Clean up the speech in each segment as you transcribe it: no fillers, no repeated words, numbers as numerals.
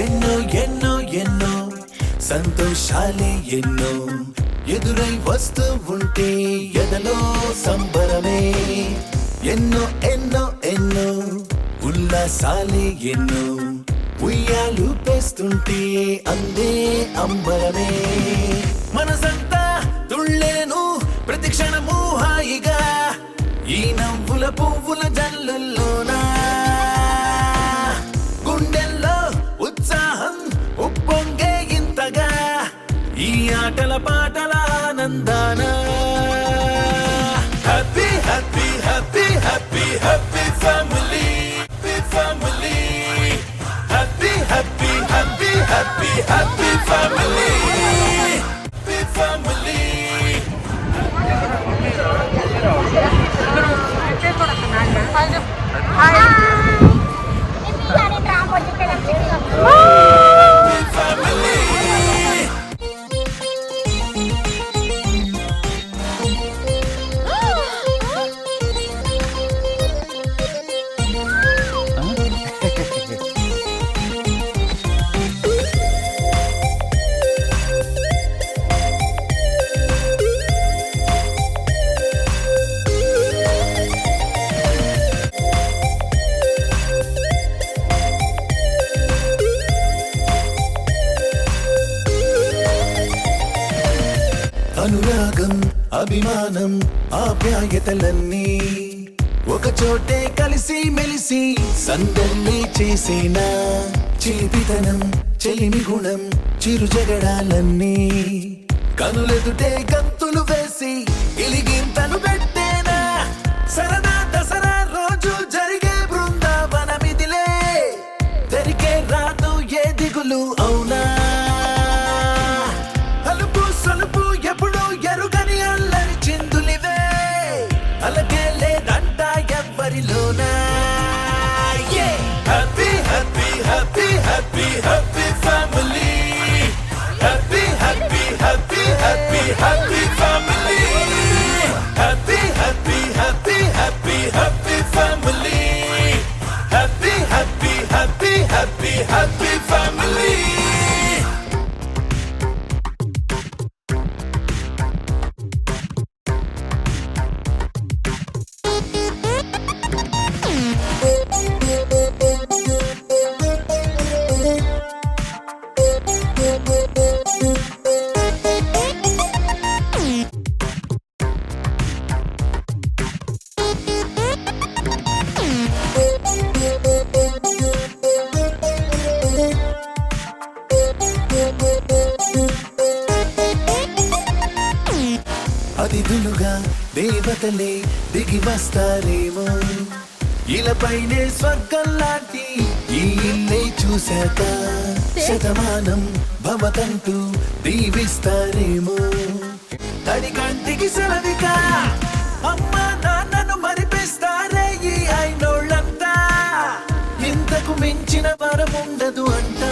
ఎన్నో ఎన్నో ఎన్నో సంతోషాలే ఎన్నో ఎదురై వస్తూ ఉంటే ఎదలో సంబరమే. ఎన్నో ఎన్నో ఎన్నో ఉల్లాసాలే ఎన్నో ఉయ్యాలు పేస్తుంటే అందే అంబరమే. మనసంతా తుళ్ళేను ప్రతి క్షణము హాయిగా ఈ నవ్వుల పువ్వుల జల్లుల్లోనా. గుండెల్లో ఉత్సాహం ఉప్పొంగే ఇంతగా ఈ ఆటల పాటల ఆనందాన. Happy happy happy happy happy family family. Happy happy happy happy happy family family. అనురాగం అభిమానం ఆప్యాయతలన్నీ ఒక చోటే కలిసి మెలిసి సందర్లే చేసేనా. చిలిపితనం చెలిమి గుణం చిరు జగడాలన్నీ కనులెదుటే గంతులు వేసి ఇలిగింతలు పెట్టేనా. సరదా దసరా రోజు జరిగే బృందావనమిదిలే దరికే రాదు ఏ దిగులు అవునా. అలుపు సలుపు ఎప్పుడు ఎరుగని అల్లరి చిందులివే అలకే లేదంట ఎవ్వరిలోనా. Happy happy happy happy happy family. Happy happy happy happy happy family. Happy happy happy happy happy family. Happy happy happy happy happy family. అతిథులుగా దేవతలే దిగి వస్తారేమో ఇలపైనే స్వర్గం లాంటి ఈ ఇల్లే చూశాక శతమానం భవతంటూ దీవిస్తారేమో. తడి కంటికి సెలవిక అమ్మ నాన్నను మరిపిస్తారే ఈ అయినోళ్ళంతా. ఇంతకు మించిన వరముండదు అంట.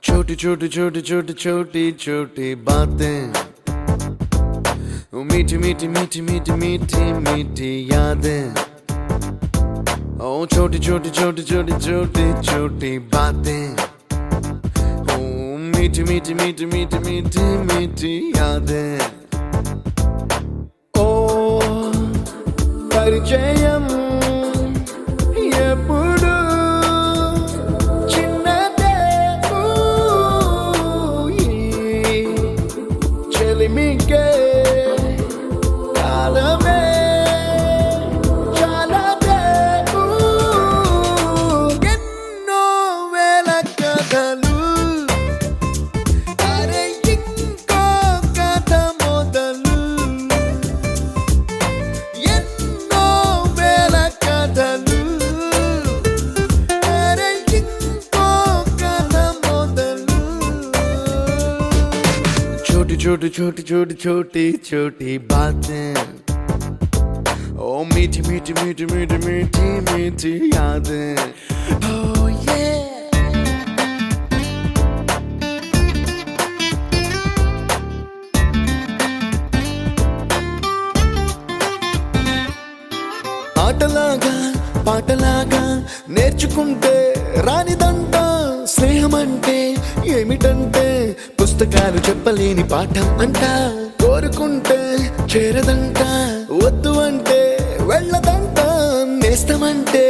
छोटी छोटी छोटी छोटी छोटी छोटी बातें, ओ मीठी मीठी मीठी मीठी मीठी मीठी यादें। ओ छोटी छोटी छोटी छोटी छोटी छोटी बातें, ओ मीठी मीठी मीठी मीठी मीठी मीठी यादें। ओ పరిచయం ఎప్పుడు చిన్నదే, చెలిమికే కాలమే చాలదే, ఎన్నో వేల కథలు, అరే ఇంకో కథ మొదలు, ఎన్నో వేల కథలు, అరే ఇంకో కథ మొదలు। छोटी छोटी छोटी छोटी छोटी छोटी बातें, ओ मीठी मीठी मीठी मीठी मीठी मीठी यादें। Oh yeah। ఆటలాగా పాటలాగా నేర్చుకుంటే రానిదంట స్నేహం అంటే ఏమిటంటే, పుస్తకాలు చెప్పలేని పాఠం అంట, కోరుకుంటే చేరదంట, వద్దు అంటే వెళ్ళదంట, నేస్తమంటే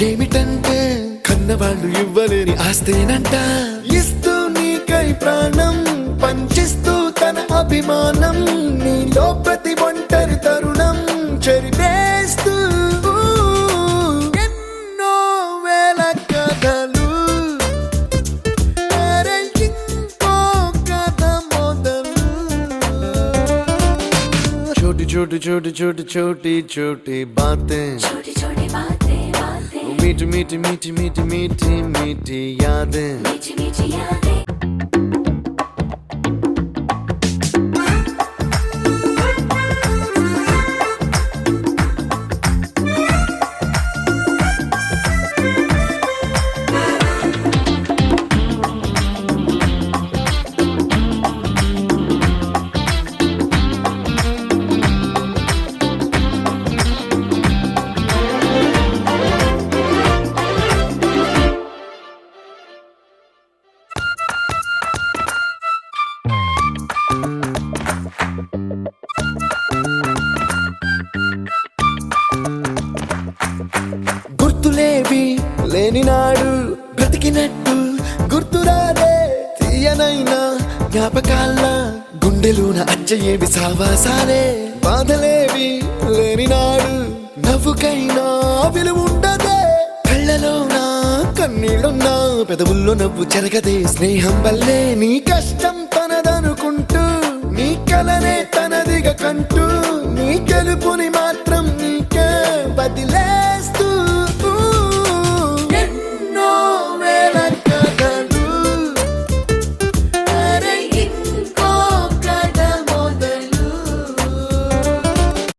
ఏమిటంటే కన్నవాళ్ళు ఇవ్వలేని ఆస్తేనంట, ఇస్తూ నీకై ప్రాణం పంచిస్తూ తన అభిమానం, నీలో ప్రతి ఒంటరి తరుణం చెరిపేస్తూ ఎన్నో వేల కథలు, అరే ఇంకో కథ మొదలు। छोटी छोटी छोटी छोटी छोटी छोटी बातें, छोटी छोटी बातें बातें, मीठी मीठी मीठी मीठी मीठी मीठी यादें। मीठी मीठी यादें। గుర్తులేవి లేని నాడు బ్రతికినట్టు గుర్తురాదే తీయనైనా జ్ఞాపకాల, గుండెలోన అచ్చయేవి సావాసాలే, బాధలేవి లేని నాడు నవ్వుకైనా విలువుండదే, కళ్ళలోన కన్నీళ్ళున్నా పెదవుల్లో నవ్వు చెరగదే, స్నేహం వల్లే నీ కష్టం తనదనుకుంటూ నీ కలనే తనదిగా కంటూ, నీ గెలుపుని మాత్రం నీకే వదిలే